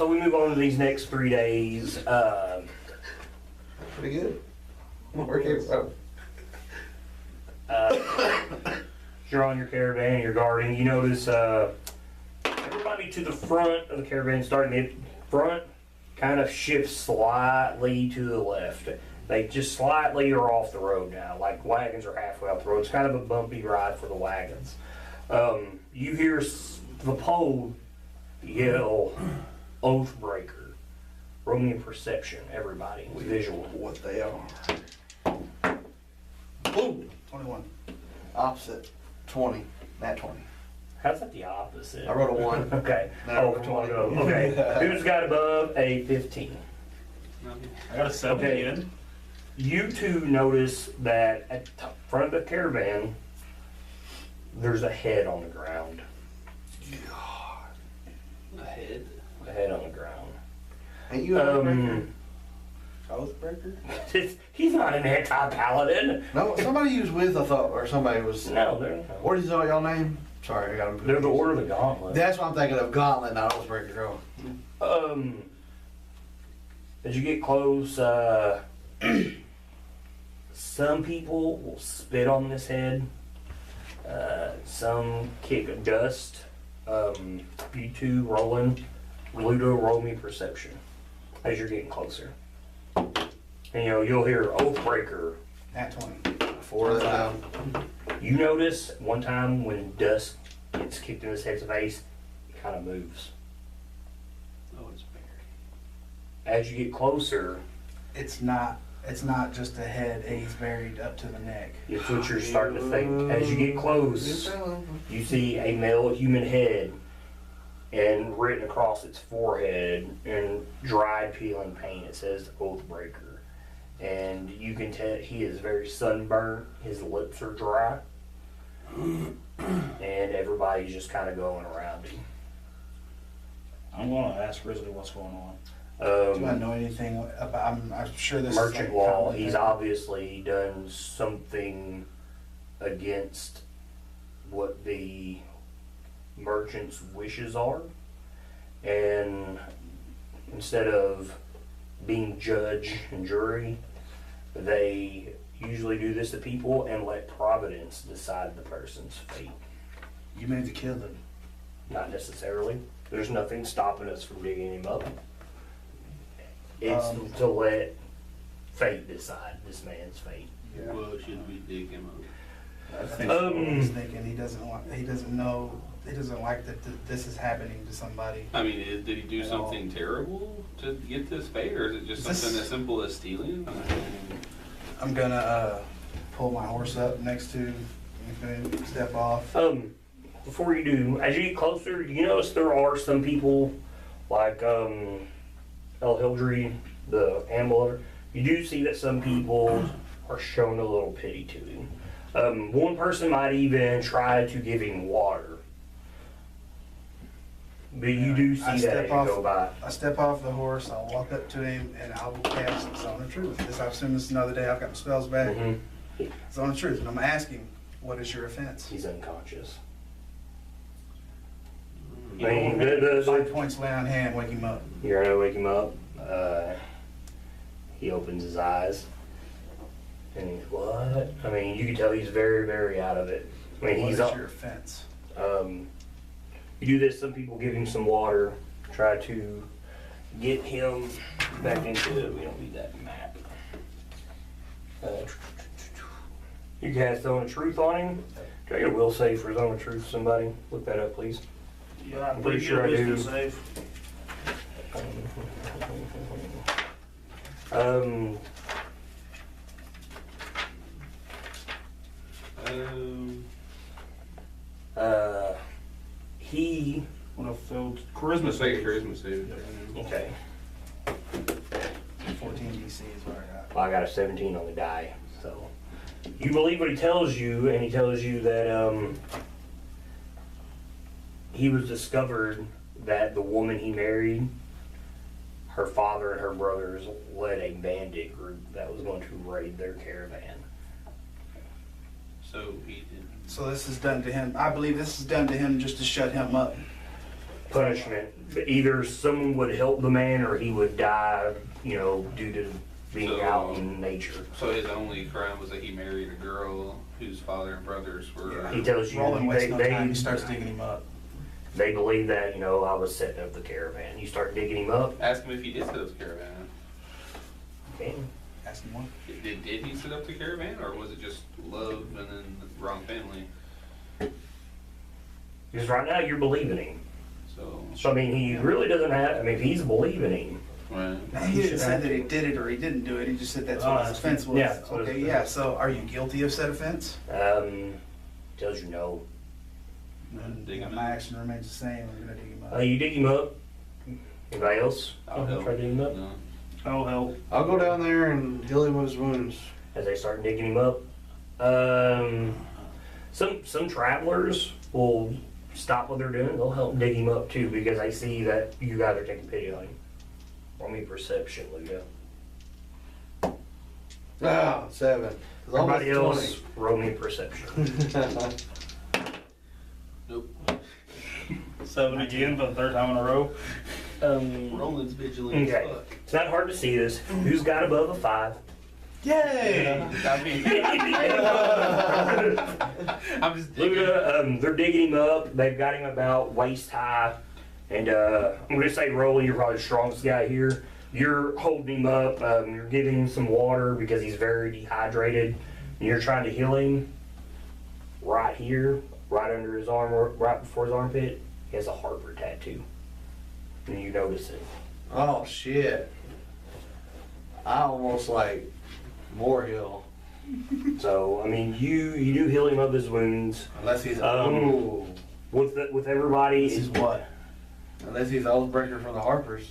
So we move on to these next 3 days. Pretty good. We're capable. You're on your caravan, you're guarding. You notice everybody to the front of the caravan, starting at front, kind of shifts slightly to the left. They just slightly are off the road now, like wagons are halfway off the road. It's kind of a bumpy ride for the wagons. You hear the pole yell, Oathbreaker. Roll me a perception, everybody. Visual. What they are. Ooh, 21. Opposite. 20. Nat 20. How's that the opposite? I wrote a 1. Okay. Then I Oh, wrote a 20. 20. Okay. Who's got above a 15? I got a 7 Okay. again. You two notice that at the front of the caravan, there's a head on the ground. A head. A head on the ground. Ain't you a Oathbreaker? He's not an anti-paladin. No, somebody you was with, I thought, or somebody was. No, What is y'all name? Sorry, I got them. they're the Order of the Gauntlet. That's what I'm thinking of. Gauntlet, not Oathbreaker. Oh. As you get close, some people will spit on this head. Some kick dust. You two rolling. Ludo, roll me perception as you're getting closer. And you'll hear Oathbreaker. Nat 20. 4 of them down. You notice one time when dust gets kicked in his head's face, it kind of moves. Oh, it's buried. As you get closer, It's not just a head, he's buried up to the neck. it's what you're starting to think. As you get close, you see a male human head, and written across its forehead in dried peeling paint, it says Oathbreaker. And you can tell he is very sunburnt, his lips are dry, and everybody's just kind of going around him. I'm gonna ask Grizzly what's going on. Do I know anything about, I'm sure this Merchant is like law, common he's thing. obviously done something against what the merchant's wishes are, and instead of being judge and jury, they usually do this to people and let Providence decide the person's fate. You mean to kill them? Not necessarily. There's nothing stopping us from digging him up. It's to let fate decide this man's fate. Yeah. Well, should we dig him up? I think he's thinking he doesn't like that this is happening to somebody. I mean, did he do At something terrible to get this fate, or is it just Is this- something as simple as stealing? I'm gonna pull my horse up next to, step off. Before you do, as you get closer, you notice there are some people like El Hildry, the animal. You do see that some people are showing a little pity to him. One person might even try to give him water. But you do see I that step as you off- go by. I step off the horse, I'll walk up to him, and I will cast Zone of Truth. I assume this is another day I've got my spells back. Mhm. Zone of Truth, and I'm asking, what is your offense? He's unconscious. Hmm. I mean, the- 5 points lay on hand, wake him up. You're gonna wake him up. He opens his eyes, and he's what? I mean, you can tell he's very, very out of it. I mean, What he's is up. your offense? You do this. Some people give him some water, try to get him back into it. We don't need that map. You guys Zone of Truth on him? Can I get a will save for Zone of Truth? Somebody look that up, please. Yeah, I'm pretty sure I do. Safe. Um, he, What a failed Charisma charisma save, save. charisma save. okay, 14 DC is what I got. well, I got a 17 on the die, so. You believe what he tells you, and he tells you that, he was discovered that the woman he married, her father and her brothers led a bandit group that was going to raid their caravan. So he did. So this is done to him. I believe this is done to him just to shut him up. punishment. Either someone would help the man or he would die, you know, due to being So- out in nature. So his only crime was that he married a girl whose father and brothers were. He tells you Roland wastes no time. He they, starts digging him up. they believe that, you know, I was setting up the caravan. You start digging him up. Ask him if he did set up the caravan. Okay. Ask him what. Did he set up the caravan, or was it just love and then the wrong family? Because right now you're believing him. So, So I mean, he really doesn't have. I mean, if he's believing him, right. He didn't say that he did it or he didn't do it. He just said that's what his offense was. yeah, that's what his Okay, offense yeah. was. So are you guilty of said offense? tells you no. And, Dig him my up. action remains the same. I'm gonna dig him up. You dig him up. Anybody else? I'll help. Try to dig him up. No. Oh, hell. I'll go down there and heal him of his wounds. As they start digging him up. Some travelers will stop what they're doing. They'll help dig him up too because they see that you guys are taking pity on him. Roll me perception, Luda. Ah, 7. It's Everybody almost else, roll me perception. 20. Nope. 7 again for the third time in a row. Roland's vigilant Okay. as fuck. It's not hard to see this. Who's got above a 5? Yay! I mean, I'm just digging. Luda, they're digging him up. They've got him about waist high. And I'm going to say, Rolly, you're probably the strongest guy here. You're holding him up. You're giving him some water because he's very dehydrated. And you're trying to heal him right here, right under his arm, right before his armpit. He has a Harper tattoo. And you notice it. Oh, shit. I almost like more heal. So, I mean, you do heal him of his wounds. Unless he's Ooh. With everybody. This is what? Unless he's the old breaker from the Harpers.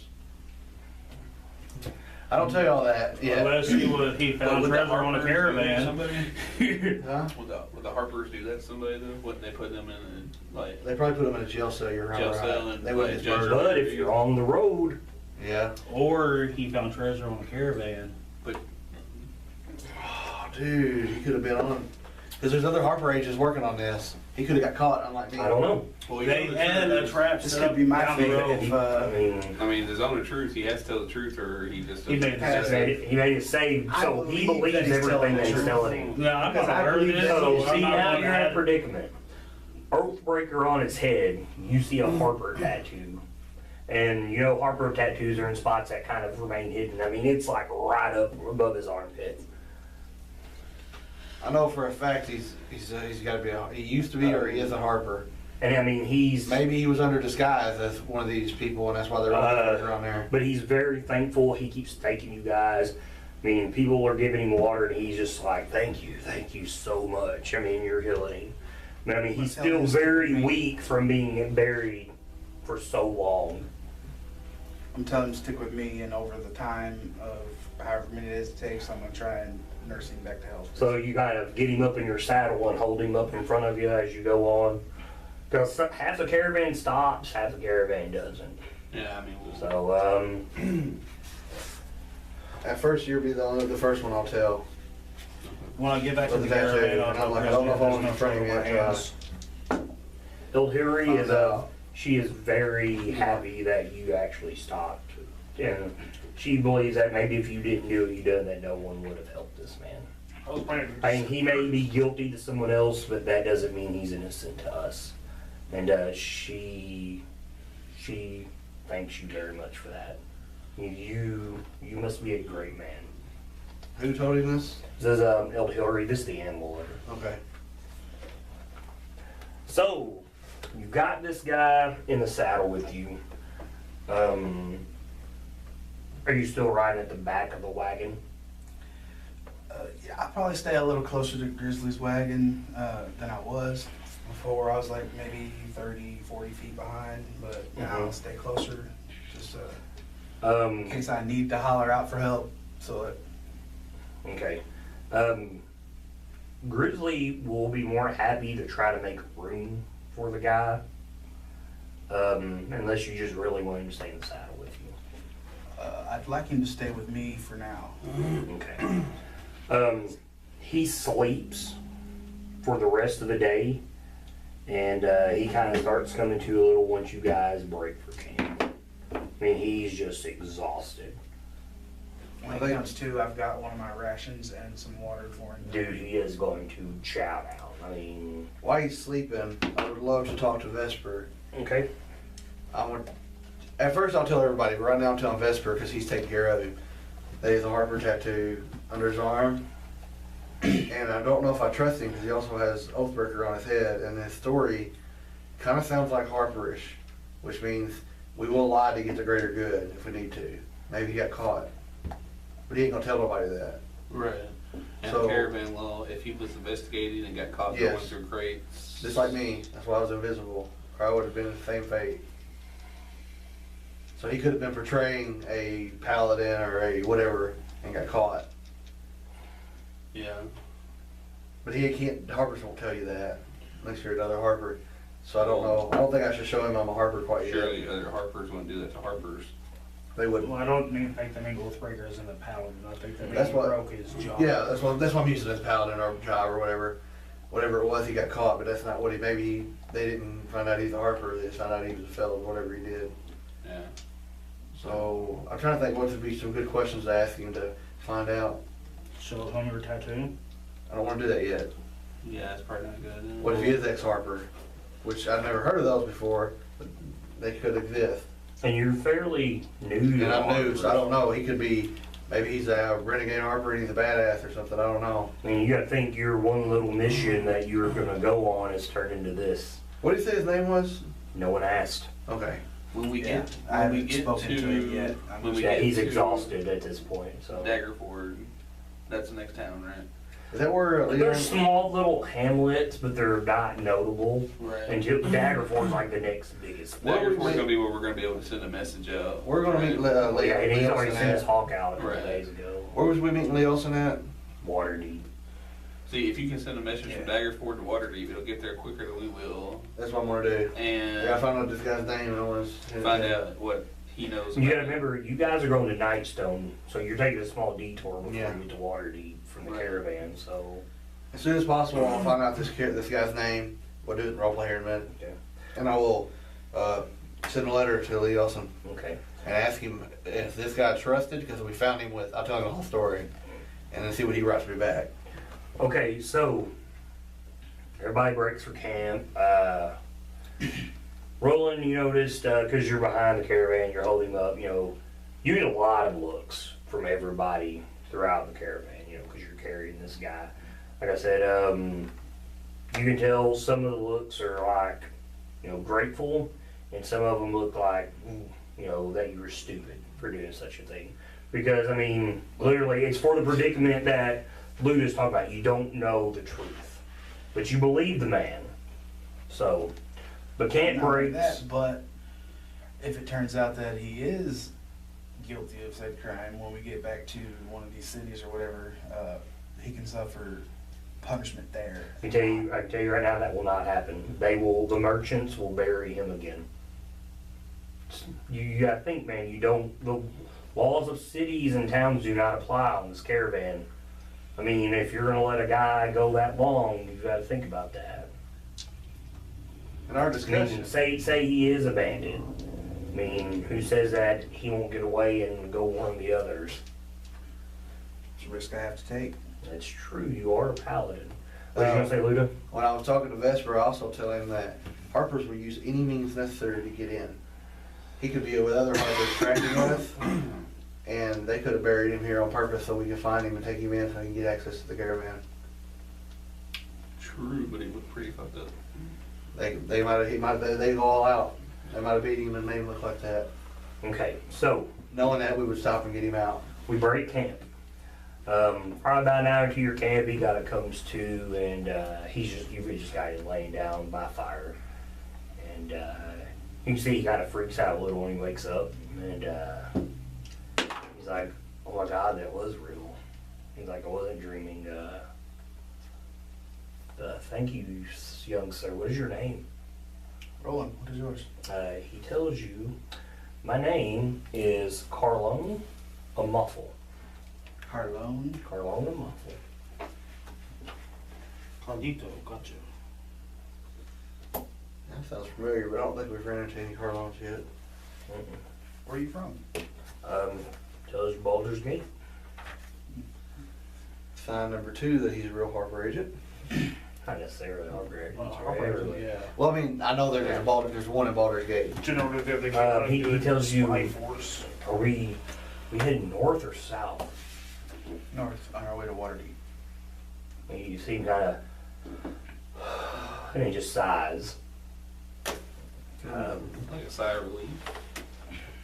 I don't tell you all that yet. Unless he found Would the treasure on a Harpers do caravan. somebody? Huh? Would the Harpers do that to somebody though? Wouldn't they put them in a, like, They probably put him in a jail cell. You're right. Jail cell and, They wouldn't like, just judge murder him. But if you're on the road, Yeah. Or he found treasure on a caravan. Oh, dude, he could have been on. Because there's other Harper agents working on this. He could have got caught, unlike me. I don't know. well, you They know the had a truth. trap This set could be my down the fate road. if I mean, I mean, the zone of truth, he has to tell the truth or he just He doesn't. made he made it save, I so he believe that believes he's everything telling that the he's truth. telling him. No, I'm Because not I aware of believe this. that- So I'm see not now gonna you're in a have- predicament. Oathbreaker on his head, you see a Harper tattoo. And you know Harper tattoos are in spots that kind of remain hidden. I mean, it's like right up above his armpit. I know for a fact he's got to be he used to be or he is a Harper. And I mean, he's, Maybe he was under disguise as one of these people and that's why they're around there. but he's very thankful. He keeps thanking you guys. I mean, people are giving him water and he's just like, thank you so much. I mean, you're healing him. But I mean, he's Tell him still to stick very with me. weak from being buried for so long. I'm telling him to stick with me, and over the time of however many days it takes, I'm gonna try and nurse him back to health. So you kind of get him up in your saddle and hold him up in front of you as you go on. Because half the caravan stops, half the caravan doesn't. Yeah, I mean, we'll, So, At first you'll be the first one I'll tell. When I get back to With the the tattoo, caravan, I'll and I'm tell like, I Chris don't know if I there's want no to frame trouble with it, hands. Hillary is Find she is very happy that you actually stopped. And she believes that maybe if you didn't do what you done, that no one would have helped this man. I was planning I mean, he may be guilty to someone else, but that doesn't mean he's innocent to us. And she thanks you very much for that. You must be a great man. Who told him this? This is El Hillary. This is the animal lover. Okay. So you got this guy in the saddle with you. Are you still riding at the back of the wagon? Yeah, I'll probably stay a little closer to Grizzly's wagon than I was before. I was like maybe 30, 40 feet behind, but now I'll stay closer just in case I need to holler out for help. So Okay. Grizzly will be more happy to try to make room for the guy, unless you just really want him to stay in the saddle with you. I'd like him to stay with me for now. Okay. He sleeps for the rest of the day, And he kind of starts coming to a little once you guys break for camp. I mean, he's just exhausted. When it comes to, I've got one of my rations and some water for him. Dude, he is going to chow down. I mean... While he's sleeping, I would love to talk to Vesper. Okay. At first I'll tell everybody, but right now I'm telling Vesper because he's taking care of him. That he has a Harper tattoo under his arm. And I don't know if I trust him because he also has Oathbreaker on his head. And his story kind of sounds like Harperish, which means we will lie to get the greater good if we need to. Maybe he got caught. But he ain't gonna tell nobody that. Right. And So- caravan law, if he was investigated and got caught Yes. going through crates. Just like me. That's why I was invisible. Or I would have been in the same fate. So he could have been portraying a paladin or a whatever and got caught. Yeah. But he can't, Harpers won't tell you that. Unless you're another Harper. So I don't know. I don't think I should show him I'm a Harper quite yet. Surely other Harpers wouldn't do that to Harpers. They wouldn't. Well, I don't think they mean Oathbreaker is in the paladin. I think they mean That's he what- broke his jaw. Yeah, that's why I'm using as paladin or job or whatever. Whatever it was, he got caught, but that's not what they didn't find out he's a Harper. They just found out he was a fellow, whatever he did. Yeah. So I'm trying to think what would be some good questions to ask him to find out. Show him your tattoo. I don't want to do that yet. Yeah, that's probably not good. What if he is ex-Harper? Which I've never heard of those before, but they could exist. And you're fairly new to And the I'm new, Harpers. so I don't know. He could be, maybe he's a renegade Harper and he's a badass or something. I don't know. I mean, you gotta think your one little mission that you were gonna go on has turned into this. What did he say his name was? No one asked. Okay. When we Yeah, get, I when we haven't get spoken to him yet. when we Yeah, get he's to exhausted at this point, so. Daggerford, that's the next town, right? Is that where They're small little hamlets, but they're not notable. Right. Until Daggerford's like the next biggest. What would we Daggerford's make- gonna be where we're gonna be able to send a message out. We're gonna meet Oh, yeah, and he's Lee already Olsen sent his at. hawk out a couple Right. days ago. Where was we meeting Lee Olsen at? Waterdeep. See, if you can send a message from Yeah. Daggerford to Waterdeep, it'll get there quicker than we will. That's what I'm gonna do. I And gotta find out this guy's name and I want to find out what he knows. You about gotta it. remember, you guys are going to Nightstone, so you're taking a small detour before Yeah. you get to Waterdeep from the Right. caravan, so. As soon as possible, I'll find out this guy's name. We'll do it in roleplay here in a minute. Yeah. And I will send a letter to Lee Olsen Okay. and ask him if this guy trusted, because we found him I'll tell him the whole story, and then see what he writes me back. Okay, so everybody breaks for camp. Roland, you noticed, because you're behind the caravan, you're holding up, you get a lot of looks from everybody throughout the caravan, because you're carrying this guy. Like I said, you can tell some of the looks are like, grateful, and some of them look like, that you were stupid for doing such a thing. Because, I mean, literally, it's for the predicament that Luda's talking about. You don't know the truth, but you believe the man. So, but camp Not only breaks. that, but if it turns out that he is guilty of said crime, when we get back to one of these cities or whatever, he can suffer punishment there. I can tell you right now that will not happen. The merchants will bury him again. You gotta think, man. The laws of cities and towns do not apply on this caravan. I mean, if you're gonna let a guy go that long, you gotta think about that. In our I mean, discussion, say he is a bandit. I mean, who says that he won't get away and go warn the others? It's a risk I have to take. That's true. You are a paladin. What are you gonna say, Luda? when I was talking to Vesper, I also tell him that Harpers will use any means necessary to get in. He could be with other Harpers tracking us, and they could have buried him here on purpose so we can find him and take him in so he can get access to the caravan. True, but he looked pretty fucked up. They go all out. They might have beat him and made him look like that. Okay, so Knowing that, we would stop and get him out. we break camp. Probably about an hour into your camp, he kind of comes to, and you've just got him laying down by fire, and you can see he kind of freaks out a little when he wakes up, and he's like, "Oh my God, that was real." He's like, "I wasn't dreaming." Thank you, young sir. What is your name? Roland, what is yours? He tells you, "My name is Carlone a Muffle." Harlone. Carlone a Muffle. Carlito, gotcha. sounds familiar, but I don't think we've ran into any car loans yet. Where are you from? Tells you Baldur's Gate. Sign number 2 that he's a real Harper agent. Not necessarily Harper agents. Well, right? Harper, yeah. Well, I mean, I know there's a there's one in Baldur's Gate. Generally, they He tells you, Spy Force. are we heading north or south? North, on our way to Waterdeep. I mean, you seem kind of, I mean, just sighs. Like a sigh of relief.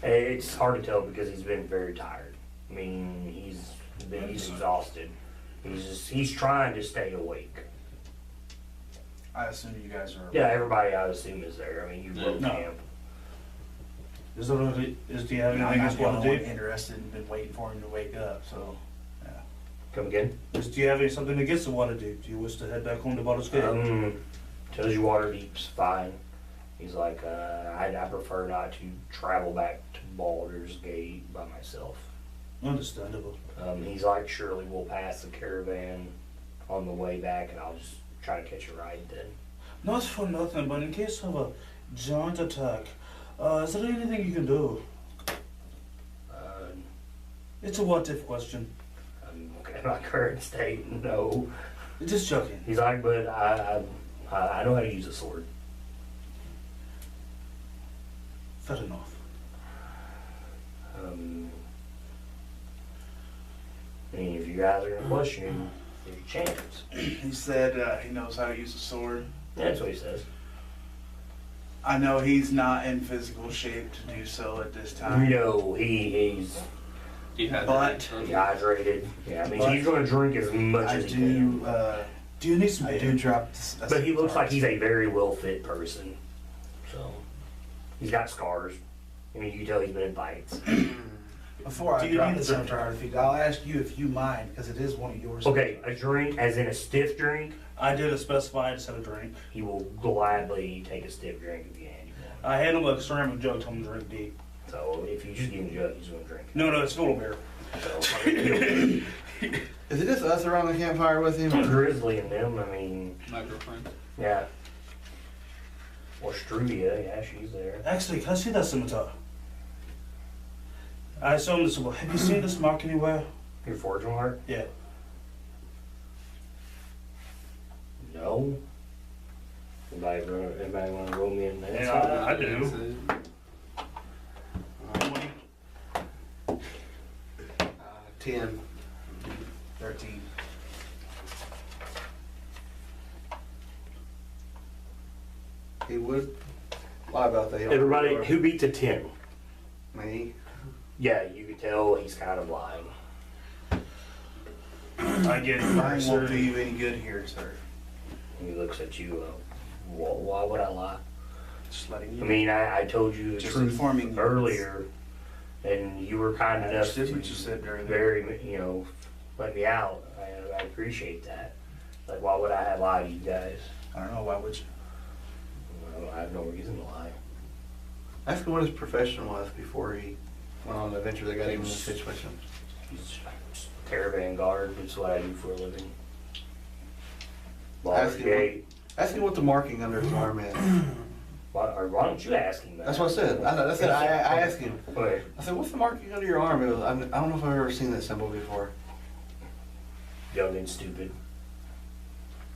It's hard to tell because he's been very tired. I mean, he's exhausted. He's trying to stay awake. I assume you guys are. Yeah, everybody I assume is there. I mean, you broke No. camp. Do you have I'm anything not else the you only want one to do? interested and been waiting for him to wake up, so, yeah. Come again? Do you have something against the Waterdeep? Do you wish to head back home to Baldur's Gate? Tells you Waterdeep's fine. He's like, I prefer not to travel back to Baldur's Gate by myself. Understandable. He's like, surely we'll pass the caravan on the way back, and I'll just try to catch a ride then. Not for nothing, but in case of a giant attack, is there anything you can do? It's a what-if question. In my current state, no. Just joking. He's like, but I know how to use a sword. Fair enough. I mean, if you guys are gonna question, there's a chance. He said he knows how to use a sword. That's what he says. I know he's not in physical shape to do so at this You time. know, he's dehydrated. Yeah, I mean, But he's gonna drink as much I as he do, can. Do you need some I do drop. But he looks like he's a very well-fit person. So, he's got scars. I mean, you can tell he's been in fights. Before Do I you drop need the some- scimitar defeat, I'll ask you if you mind, because it is one of yours. Okay, a drink, as in a stiff drink, I did specify I just had a drink. he will gladly take a stiff drink if you hand him one. I had him a ceramic jug, told him to drink deep. So, if you just give him a jug, he's gonna drink. No, it's full of beer. So, Is it just us around the campfire with him? Grizzly and them, I mean, My girlfriend. yeah. Or Struvia, yeah, she's there. Actually, can I see that scimitar? I saw him this. Have you seen this mark anywhere? Your fortune mark? Yeah. No. Anybody want to roll me in there? Yeah, I do. 10. 13. He would lie about that. Everybody, who beats a 10? Me. Yeah, you can tell he's kind of lying. I get it. Lying won't do you any good here, sir. He looks at you, why would I lie? Just letting I you. mean, I told you the Just truth informing you. earlier, and you were kind I enough to understood what you said during the. very, let me out. I appreciate that. Like, why would I lie to you guys? I don't know, why would you? Well, I have no reason to lie. Ask him what his profession was before he went on the adventure that got him in this situation. He's caravan guard. That's what I do for a living. Ask Baldur's him Gate. Ask him what the marking under his arm is. Why don't you ask him that? That's what I said. I asked him. Okay. I said, what's the marking under your arm? It was, I don't know if I've ever seen that symbol before. Young and stupid.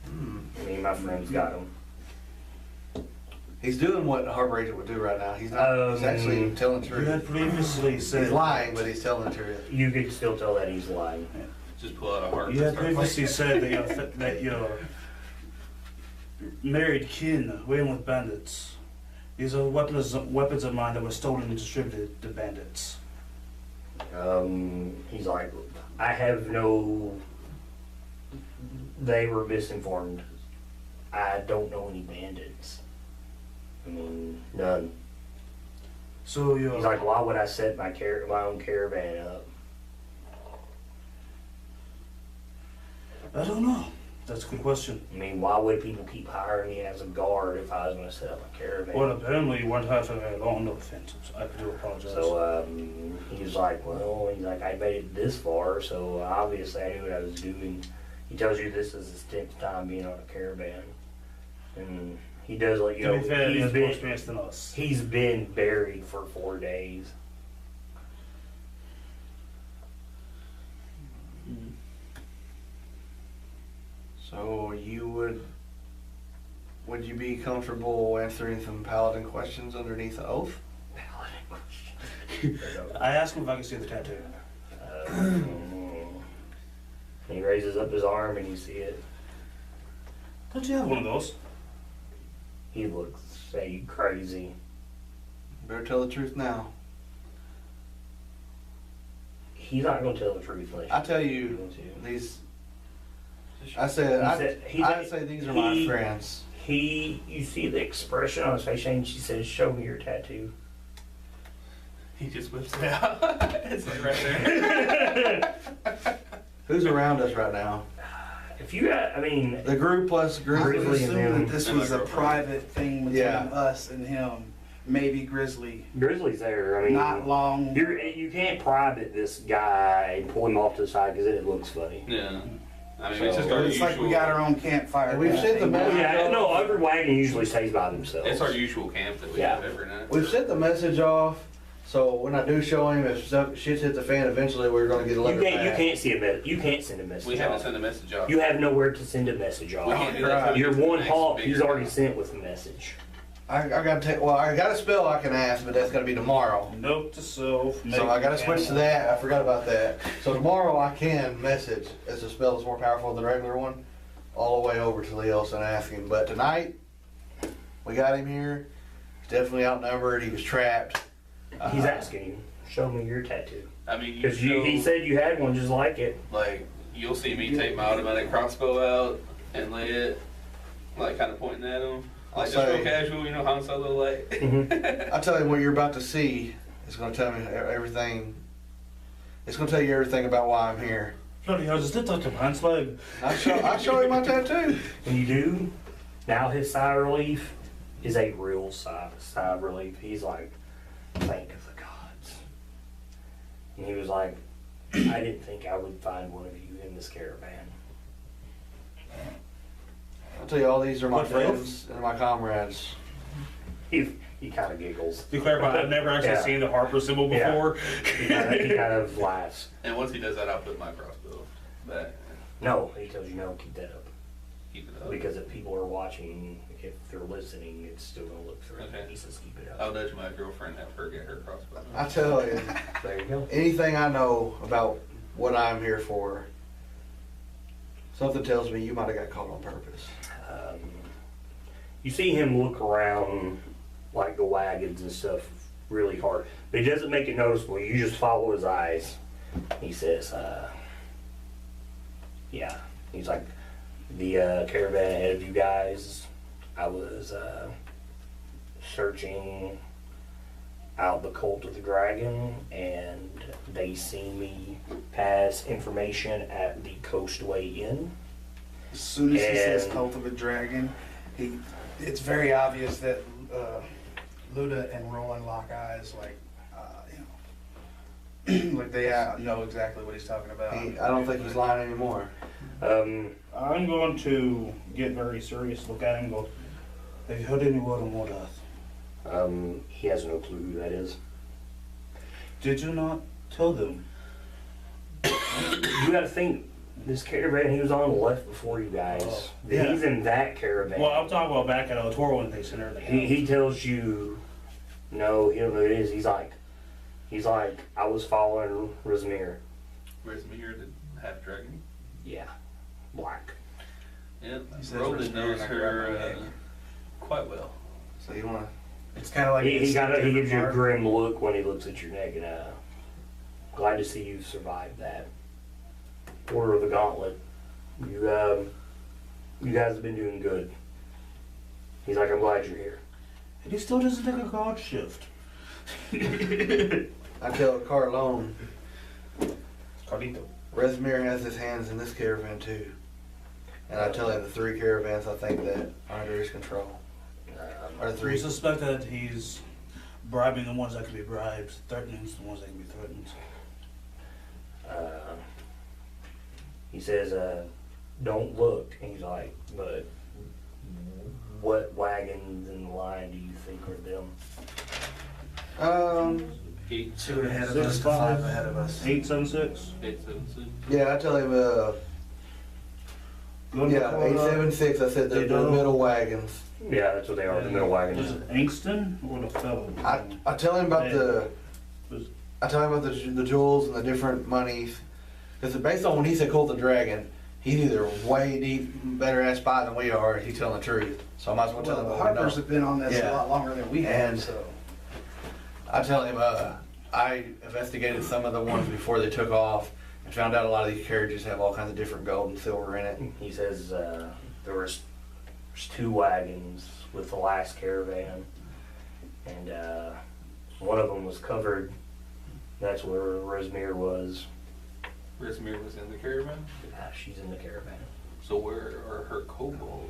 Hmm. Me and my friends got him. He's doing what a harbor agent would do right now. He's not. He's actually telling the You had truth. previously said. He's lying, but he's telling the truth. You could still tell that he's lying. Just pull out a heart. You and had start previously fighting. said that your married kin were in with bandits. These are weapons of mine that were stolen and distributed to bandits. He's like, I have no. They were misinformed. I don't know any bandits. I mean, none. So He's you're. like, why would I set my own caravan up? I don't know. That's a good question. I mean, why would people keep hiring me as a guard if I was going to set up a caravan? Well, apparently you weren't having very long no offense. I do apologize. So he's like, I made it this far, so obviously I knew what I was doing. He tells you this is his 10th time being on a caravan. And He does let you To know be fair, he he's has more been experience than us. he's been buried for 4 days. So would you be comfortable answering some paladin questions underneath the oath? I asked him if I could see the tattoo. He raises up his arm and you see it. Don't you have one of those? He looks crazy. Better tell the truth now. He's not gonna tell the truth unless I tell you you, want to. these. I'd say these are my friends. You see the expression on his face, and she says, "Show me your tattoo." He just whips it out. It's like right there. Who's around us right now? If you got, I mean, The group plus I Grizzly. would Grizzly and assume them. that this And was my a girlfriend. private thing between Yeah. us and him. Maybe Grizzly. Grizzly's there. I mean, Not long. you can't private this guy and pull him off to the side because then it looks funny. Yeah. I mean, So- it's just our It's usual. like we got our own campfire. And we've kind of sent the thing. message. Yeah, no, every wagon usually stays by themselves. It's our usual camp that we Yeah. have every night. We've sent the message off, so when I do show him, if shit hits the fan, eventually we're gonna get a letter You back. can't see a you can't send a message. We haven't off. sent a message out. You have nowhere to send a message We off. can't do that. till Your we get to one the next hawk, bigger he's already town. sent with a message. I gotta take. Well, I got a spell I can ask, but that's gonna be tomorrow. Note to self. So I gotta switch to that. I forgot about that. So tomorrow I can message. It's a spell that's more powerful than the regular one, all the way over to Leos and ask him. But tonight we got him here. He's definitely outnumbered. He was trapped. He's asking you, show me your tattoo. I mean, you Because he know, said you had one just like it. like, you'll see me take my automatic crossbow out and lay it, like, kind of pointing at him. Like, just I'll real say- casual, you know, Han Solo, like. Mhm. I tell you what you're about to see. It's gonna tell me everything. It's gonna tell you everything about why I'm here. Bloody hell, just did touch a pants leg. I show you my tattoo. When you do, now his sigh of relief is a real sigh of relief. He's like, thank the gods. And he was like, I didn't think I would find one of you in this caravan. I'll tell you, all these are my What friends and my comrades. He kind of giggles. To clarify, I've never actually Yeah. seen the Harper symbol Yeah. before. He kind of laughs. And once he does that, I'll put my crossbow back. No, he tells you no, keep that up. Keep it up. Because if people are watching, if they're listening, it's still gonna look threatening. Okay. He says keep it I'll up. nudge my girlfriend, have her get her crossbow. I tell you, There you go. anything I know about what I'm here for, something tells me you might have got caught on purpose. You see him look around like the wagons and stuff really hard, but he doesn't make it noticeable. You just follow his eyes. He says, yeah. He's like, the caravan ahead of you guys, I was searching out the cult of the dragon, and they see me pass information at the Coastway Inn. As soon as he says And- cult of a dragon, it's very obvious that Luda and Roland lock eyes, like, like they know exactly what he's talking about. I don't think he's lying anymore. I'm going to get very serious, look at him and go, have you heard any word on Mordath? He has no clue who that is. Did you not tell them? You gotta think, this caravan he was on left before you guys. Oh, yeah. He's in that caravan. Well, I'm talking about back at El Toro when they sent everything. he tells you, no, he don't know who it is. He's like, I was following Razmir. Where's Mir, the half dragon? Yeah, black. Yeah, He says Roland Razmir knows and I grab my her neck. quite well. So you wanna? It's kind of like He gives you a instinctive grim look when he looks at your neck, and glad to see you survived that. Order of the Gauntlet. You guys have been doing good. He's like, I'm glad you're here. And he still doesn't take a guard shift. I tell Carlone, Carlito. Rezmir has his hands in this caravan too. And I tell him the 3 caravans I think that are under his control. Or the We 3. suspect that he's bribing the ones that can be bribed, threatening the ones that can be threatened. He says, don't look. And he's like, but what wagons in the line do you think are them? 8, 2 ahead of 6, us, 5 ahead of us. 876. 876. Yeah, I tell him, Go to yeah, Dakota. 876, I said the middle wagons. Yeah, that's what they are, the middle Is wagons. it Angston or the fellow? I tell him about the jewels and the different monies. Because based on when he said Colt the Dragon, he's either way deep, better at spy than we are, or he's telling the truth. So I might as well tell him Well, the what we know. Harpers have been on this Yeah. a lot longer than we have, And- so. I tell him, I investigated some of the ones before they took off and found out a lot of these carriages have all kinds of different gold and silver in it. He says there's 2 wagons with the last caravan, and one of them was covered. That's where Resmir was. Resmir was in the caravan. She's in the caravan. So where are her kobolds?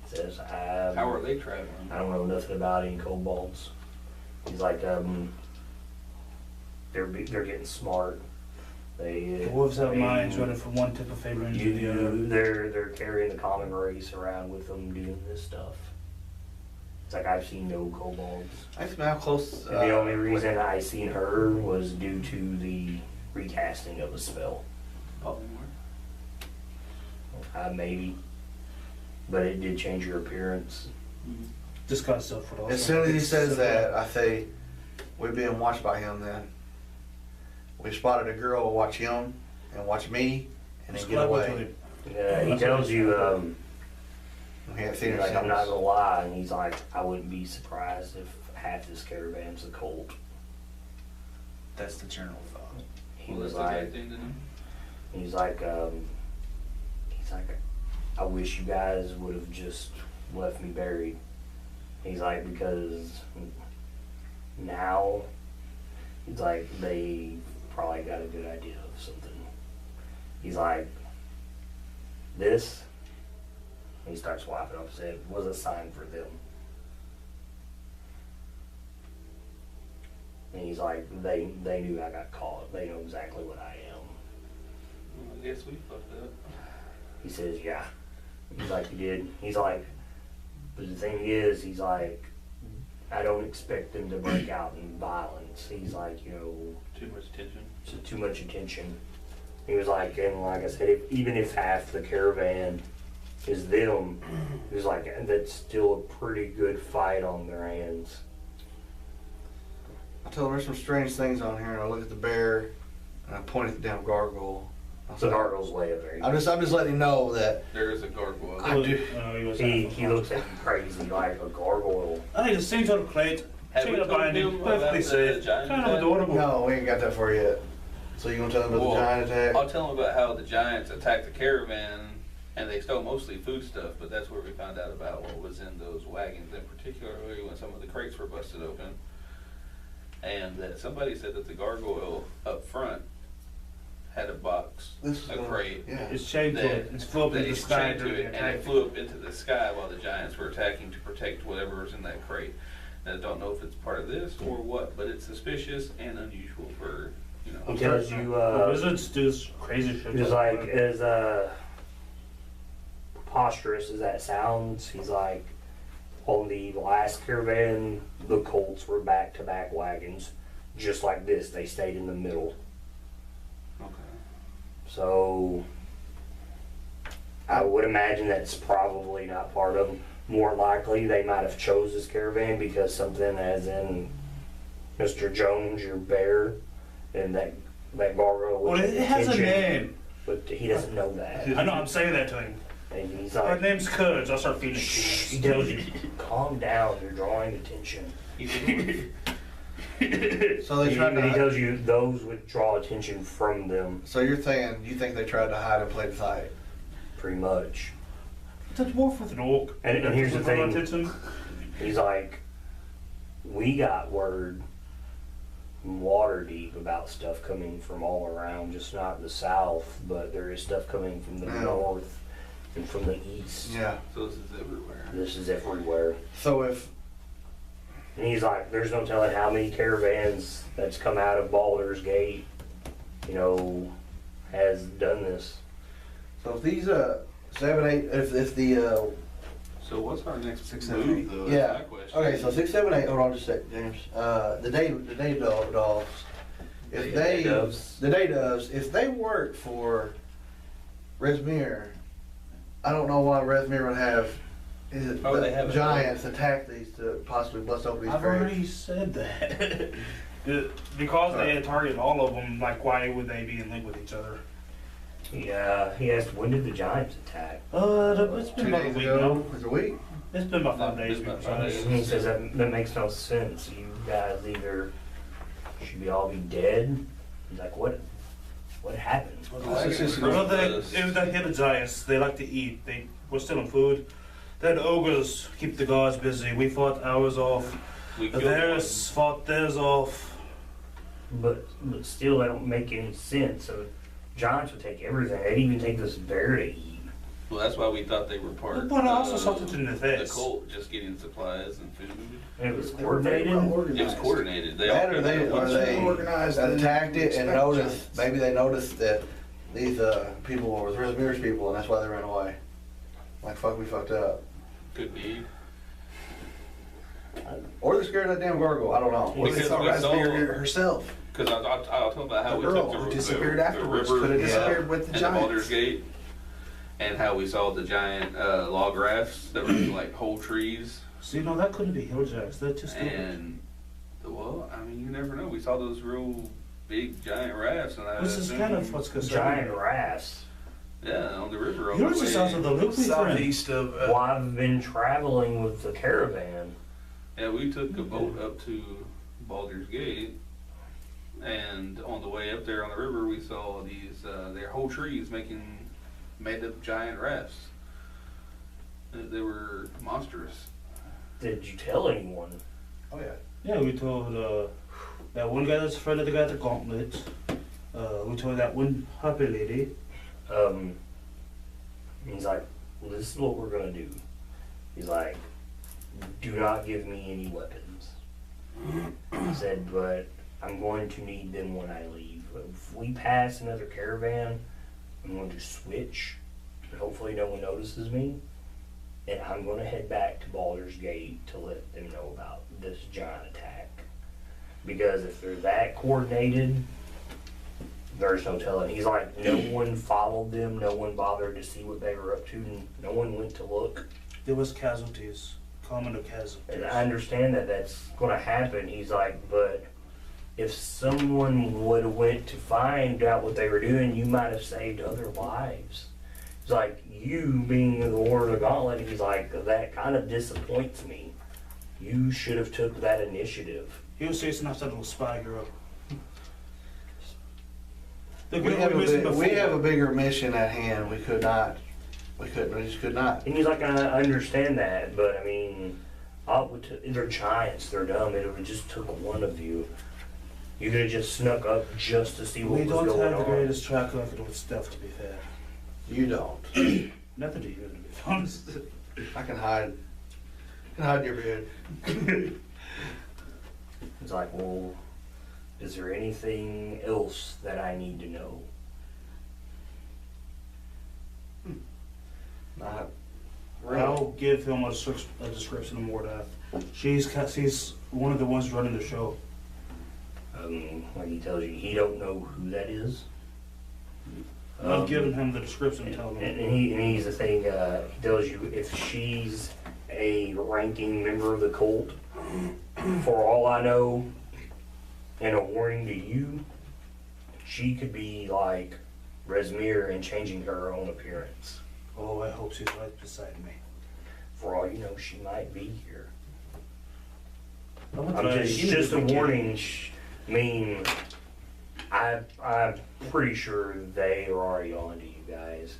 Says How are they traveling? I don't know nothing about any kobolds. He's like they're getting smart. The wolves have minds running from one tip of favor into the other. They're carrying the common race around with them doing this stuff. It's like I've seen no kobolds. Ask me how close. And the only reason I seen her was due to the recasting of a spell. Polymorph. Maybe. But it did change her appearance. Just got stuff for As soon as he says that, I say, we're being watched by him then. We spotted a girl watch him and watch me and then get away. He tells you, We haven't seen he's her like, I'm not since. gonna lie, and he's like, I wouldn't be surprised if half this caravan's a cult. That's the general thought. He Well, was that's a like, bad thing to know. he's like, I wish you guys would have just left me buried. He's like, because now, he's like, they probably got a good idea of something. He's like, this, he starts wiping up his head, was a sign for them. And he's like, they knew I got caught. They know exactly what I am. Well, I guess we fucked up. He says, yeah. He's like, you did. He's like, but the thing is, he's like, I don't expect them to break out in violence. He's like, you know, Too much attention. it's too much attention. He was like, and like I said, even if half the caravan is them, he was like, that's still a pretty good fight on their hands. I tell him there's some strange things on here, and I look at the bear and I point at the damn gargoyle. I So say, Gargoyle's way up there. I'm just letting him know that There is a gargoyle. I do. He looks at you crazy like a gargoyle. I think the same sort of plate. Have Check we it out told behind you. him about Perfectly the safe. giant Kind of attack? adorable. no, we ain't got that far yet. So you gonna tell him about Well, the giant attack? I'll tell them about how the giants attacked the caravan and they stole mostly food stuff, but that's where we found out about what was in those wagons, and particularly when some of the crates were busted open. And that somebody said that the gargoyle up front had a box, This is a crate, Yeah. It's chained to it. It's flew up that into the he's sky chained to during it, the and it attack. flew up into the sky while the giants were attacking to protect whatever was in that crate. And I don't know if it's part of this or what, but it's suspicious and unusual for, you He know. tells you, Wizards do this crazy shit. just like as preposterous as that sounds, he's like, on the last caravan, the colts were back-to-back wagons, just like this. They stayed in the middle. Okay. So I would imagine that's probably not part of them. More likely, they might have chose this caravan because something as in Mr. Jones, your bear, and that gargoyle. Well, with it has a attention, name. but he doesn't know that. I know. I'm saying that to him. And he's Her like, name's Courage. I'll start feeding it shh, to he tells you, calm down. You're drawing attention. He didn't- So they He tried to. tells you those would draw attention from them, So you're saying you think they tried to hide and play the fight? pretty much. It's a dwarf with an orc. And here's the thing. Attention. He's like, we got word from Waterdeep about stuff coming from all around, just not the south, but there is stuff coming from the Yeah. north and from the east. Yeah. So this is everywhere. This is everywhere. So if And he's like, there's no telling how many caravans that's come out of Baldur's Gate, you know, has done this. these 7, 8, if the So what's our next 6, 7, move 8. though? Yeah. That's my question. Okay, so 6, 7, 8. Hold on just a sec, James. The day dogs. If Day doves. the day doves, if they work for Resmere, I don't know why Resmere would have Oh, they have it. giants attack these to possibly bust open these I've crates. already said that. Because they had targeted all of them, like why would they be in link with each other? Yeah, he asked, when did the Giants attack? It's 2 been about a days week ago. now. It's a week. It's been about 5 It's days. been about to be 5 honest. days. He says that makes no sense. You guys either should be all be dead. He's like, what happened? It's just- Well, it was the hit of giants. They like to eat. They were stealing food. Then ogres keep the gods busy. We fought ours off. We killed Theirs fought theirs off. But still, that don't make any sense. So Giants would take everything. They'd even take this bear to eat. Well, that's why we thought they were part But also of something in the the face. cult, just getting supplies and food. And it was They were very coordinated. well organized. It was coordinated. They That all or came out at once. Organized than attacked it and expect noticed, giants. maybe they noticed that these people were Resmere's people and that's why they ran away. Like, fuck, we fucked up. Could be. Or they're scared of that damn gargoyle, I don't know. Or they Because saw we saw- Resmere herself. Because I'll tell about how The we girl took who the disappeared the afterwards river could have yeah. disappeared with the and the Baldur's giants. Gate, and how we saw the giant log rafts that were like whole trees. See, no, that couldn't be hill giants. They're just stupid. And well, I mean, you never know. We saw those real big giant rafts, and I This is assumed- kind of what's concerning. Giant rafts. yeah, on the river. On Yours the is way. also the loop we friend. Southeast of. Well, I've been traveling with the caravan. Yeah, we took a boat up to Baldur's Gate, and on the way up there on the river, we saw these their whole trees made up giant rafts. They were monstrous. Did you tell anyone? Oh yeah. Yeah, we told that one guy that's afraid of the guy at the gauntlet. We told that one happy lady. He's like, well, this is what we're gonna do. He's like, do not give me any weapons. He said, but I'm going to need them when I leave. If we pass another caravan, I'm going to switch. And hopefully no one notices me. And I'm going to head back to Baldur's Gate to let them know about this giant attack. Because if they're that coordinated, there's no telling. He's like, no one followed them, no one bothered to see what they were up to, no one went to look. There was casualties. Common of And casualties. I understand that that's going to happen. He's like, but if someone would have went to find out what they were doing, you might have saved other lives. He's like, you being the Lord of the Gauntlet, he's like, that kind of disappoints me. You should have took that initiative. He was chasing after that little spy girl. The We girl have, we missed we have a before. bigger mission at hand. We just could not. And he's like, I understand that, but I mean, they're giants, they're dumb. It would just took one of you. You could have just snuck up just to see what We was don't going have the on. greatest track record with stuff, to be fair. You don't. Nothing to you, to be honest. I can hide. I can hide in your bed. It's like, well, is there anything else that I need to know? Not I'll give him a description of Mordath. She's one of the ones running the show. Like he tells you, he don't know who that is. I'm giving him the description and telling And, him. he's the thing, he tells you if she's a ranking member of the cult, for all I know, and a warning to you, she could be like Resmere and changing her own appearance. Oh, I hope she's right beside me. For all you know, she might be here. I'm Just a warning. I mean, I'm pretty sure they are already on to you guys.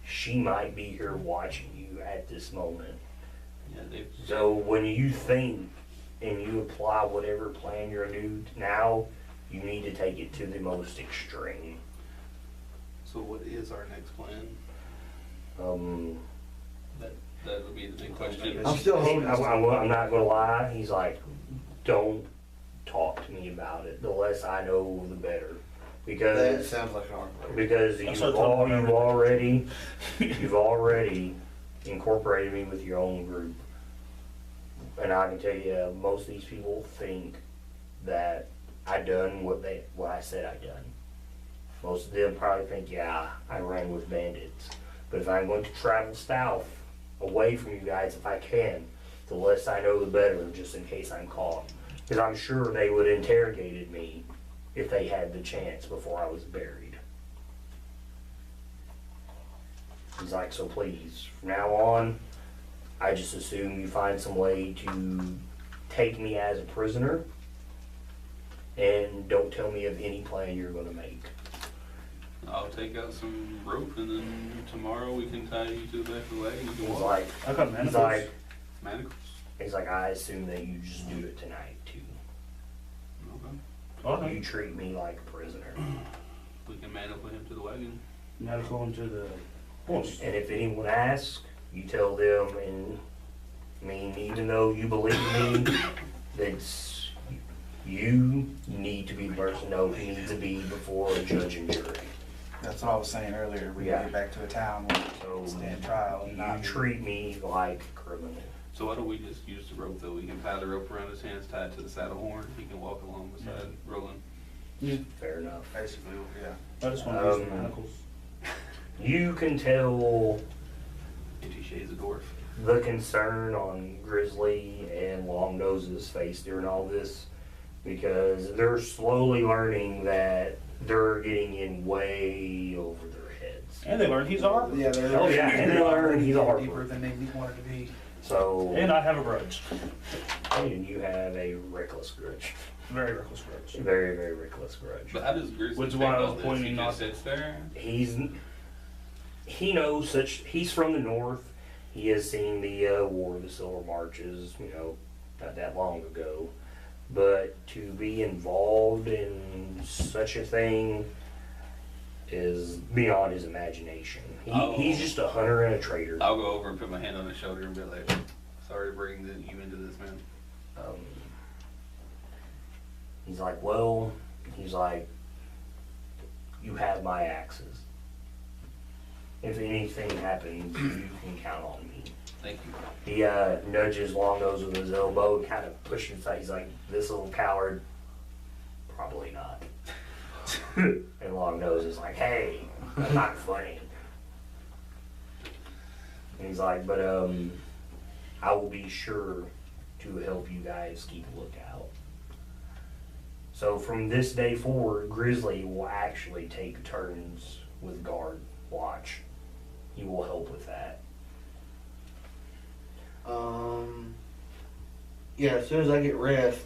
She might be here watching you at this moment. Yeah, So when you think and you apply whatever plan you're gonna do now, you need to take it to the most extreme. So what is our next plan? That would be the big question. I'm still holding. I'm not gonna lie. He's like, don't talk to me about it. The less I know, the better. That Because sounds like an argument. because That's you've what I'm talking about. already incorporated me with your own group. And I can tell you, most of these people think that I done what I said I done. Most of them probably think, yeah, I ran with bandits. But if I'm going to travel south, away from you guys if I can, the less I know the better, just in case I'm caught. Because I'm sure they would have interrogated me if they had the chance before I was buried. He's like, so please, from now on, I just assume you find some way to take me as a prisoner and don't tell me of any plan you're going to make. I'll take out some rope and then tomorrow we can tie you to the back of the wagon. You can He's walk. like, I got he's manacles. like, Manacles. he's like, I assume that you just do it tonight too. Okay. You treat me like a prisoner. We can manacle him to the wagon. Manacle into the horse. And if anyone asks, you tell them, and I mean, even though you believe me, that's you need to be the person who needs to be before a judge and jury. That's what I was saying earlier. We Yeah. gotta get back to a town where So we stand trial and you not treat me like a criminal. So why don't we just use the rope though? We can tie the rope around his hands, tie it to the saddle horn. He can walk along beside Roland. Fair enough. basically, yeah. I just want to use the manacles. You can tell Itchy Shades of Dwarf. the concern on Grizzly and Long Nose's face during all this, because they're slowly learning that they're getting in way over their heads. And they learned he's a harper. Yeah, they're Oh, yeah, and they learn he's a harper. deeper than they wanted to be. So, And I have a grudge. and you have a reckless grudge. Very reckless grudge. Very, very reckless grudge. But how does Grizzly Which is take why I was all this? pointing He not just to- sits there? He knows he's from the north. He has seen the War of the Silver Marches, not that long ago. But to be involved in such a thing is beyond his imagination. He's just a hunter and a trader. I'll go over and put my hand on his shoulder and be like, sorry to bring you into this, man. He's like, you have my axes. If anything happens, you can count on me. Thank you. He nudges Long Nose with his elbow, kind of pushes aside. He's like, this little coward, probably not. And Long Nose is like, hey, I'm not funny. And he's like, but I will be sure to help you guys keep a lookout. So from this day forward, Grizzly will actually take turns with guard watch. He will help with that. Yeah, as soon as I get rest,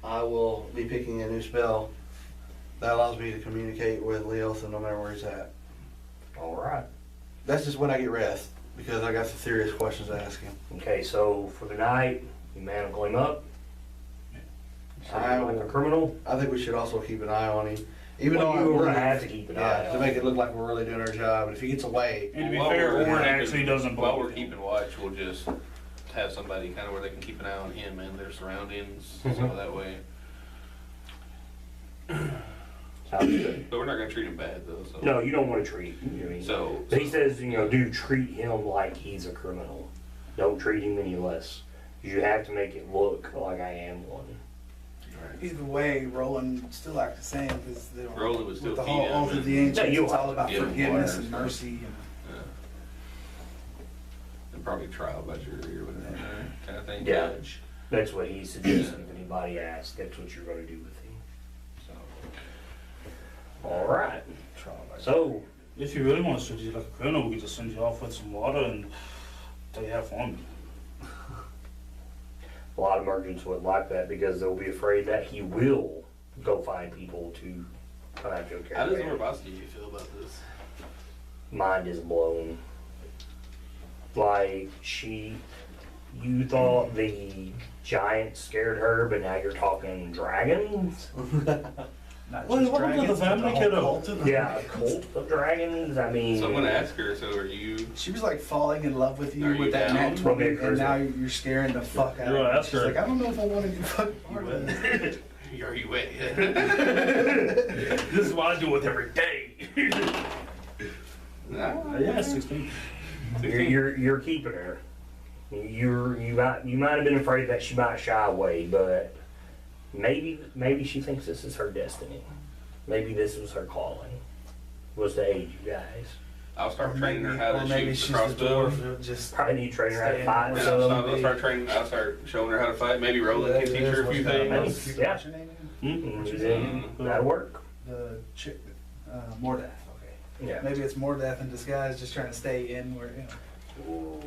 I will be picking a new spell that allows me to communicate with Leotha no matter where he's at. All right. That's just when I get rest, because I got some serious questions to ask him. Okay, so for the night, you manacle him up. Treat him like a criminal. I think we should also keep an eye on him. Even Well, though we're I gonna have to keep an eye to on make it look like we're really doing our job. And if he gets away, And to be While fair, we're Warren keeping- actually doesn't While blow we're it. keeping watch, we'll just have somebody kind of where they can keep an eye on him and their surroundings, Mhm. so that way. Sounds good. But we're not gonna treat him bad though, so. No, you don't want to treat. I mean, So. but he says, do treat him like he's a criminal. Don't treat him any less. You have to make it look like I am one. Either way, Roland still act the same because Roland was still with the feeding whole him oath of and- the ancients. Yeah, you It's all about give him forgiveness water and and mercy. And Yeah. And probably trial by jury or whatever, kind of thing. Yeah. Judge. That's what he suggests. If anybody asks, that's what you're going to do with him. So, all right. So, If you really want to treat you like a criminal, we could just send you off with some water and tell you have fun. a lot of merchants would like that because they'll be afraid that he will go find people to come after a How does caravan. Orbowski feel about this? Mind is blown. Like, you thought the giants scared her, but now you're talking dragons? not Well, just welcome to the dragons, but family, whole kiddo. cult of Yeah, a cult of dragons? I mean... So I'm gonna ask her, so are you, She was like falling in love with Are you you with that down? nat From 20, the and now you're scaring the fuck out You're of gonna her. ask She's her. like, I don't know if I want to be fucking part of this. are you wet yet? This is what I do with every day. Nah. Yeah, 16. You're keeping her. You might have been afraid that she might shy away, but maybe she thinks this is her destiny. Maybe this was her calling. Was to aid you guys. I'll start training her how to maybe shoot she's the the crossbow. dwarf. Just Probably need to train her how to Stay in fight. the Yeah, So, so I'll start showing her how to fight. Maybe Roland can teach her a few things. Yeah. Mm. that'll work. The chick, Mordath. Okay. Yeah. Maybe it's Mordath in disguise, just trying to stay in where Ooh,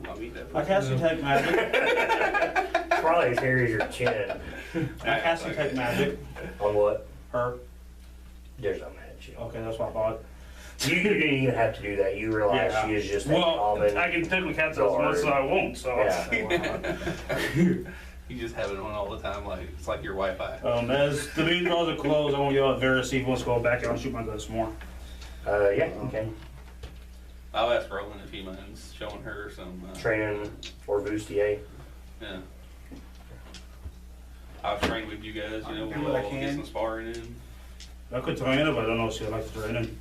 I'll eat that. I cast detect magic. Probably as hairy as your chin. I cast detect magic. On what? Her. There's no magic. Okay, that's what I thought. You didn't even have to do that. You realize Yeah. she is just a Well, common. I can technically cast it as much as I want, so. Yeah. You just have it on all the time, like it's like your Wi-Fi. As the meeting draws to close, I want to yell at Vera, see if he wants to go back out and shoot my gun some more. Yeah, okay. I'll ask Roland if he minds showing her some. Training for Bustier. Yeah. I'll train with you guys. You know, I'll do we'll what I all get can. some sparring in. I could train her, but I don't know if she'd like to train him.